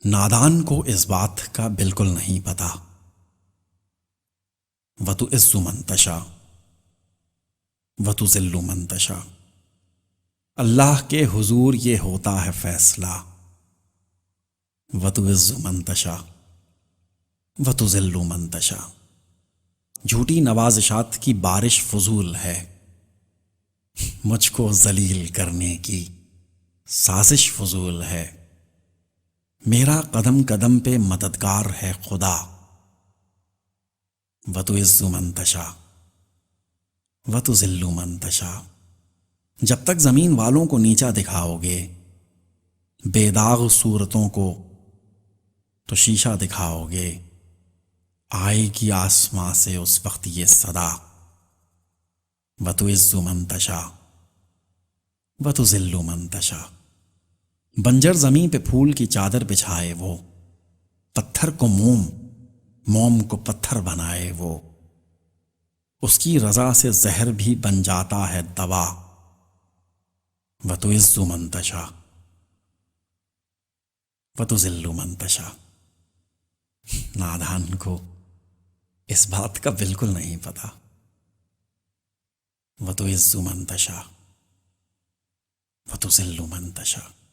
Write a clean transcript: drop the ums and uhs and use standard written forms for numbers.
نادان کو اس بات کا بالکل نہیں پتا، وَتُعِزُّ مَن تَشَاءُ وَتُذِلُّ مَن تَشَاءُ۔ اللہ کے حضور یہ ہوتا ہے فیصلہ، وَتُعِزُّ مَن تَشَاءُ وَتُذِلُّ مَن تَشَاءُ۔ جھوٹی نوازشات کی بارش فضول ہے، مجھ کو ذلیل کرنے کی سازش فضول ہے۔ میرا قدم قدم پہ مددگار ہے خدا، وَتُعِزُّ مَن تَشَاءُ وَتُذِلُّ مَن تَشَاءُ۔ جب تک زمین والوں کو نیچا دکھاؤ گے، بے داغ صورتوں کو تو شیشہ دکھاؤ گے، آئے گی آسماں سے اس وقت یہ صدا، وَتُعِزُّ مَن تَشَاءُ وَتُذِلُّ مَن تَشَاءُ۔ بنجر زمین پہ پھول کی چادر بچھائے وہ، پتھر کو موم، موم کو پتھر بنائے وہ، اس کی رضا سے زہر بھی بن جاتا ہے دوا، وَتُعِزُّ مَن تَشَاءُ وَتُذِلُّ مَن تَشَاءُ۔ نادان کو اس بات کا بالکل نہیں پتا، وَتُعِزُّ مَن تَشَاءُ وَتُذِلُّ مَن تَشَاءُ۔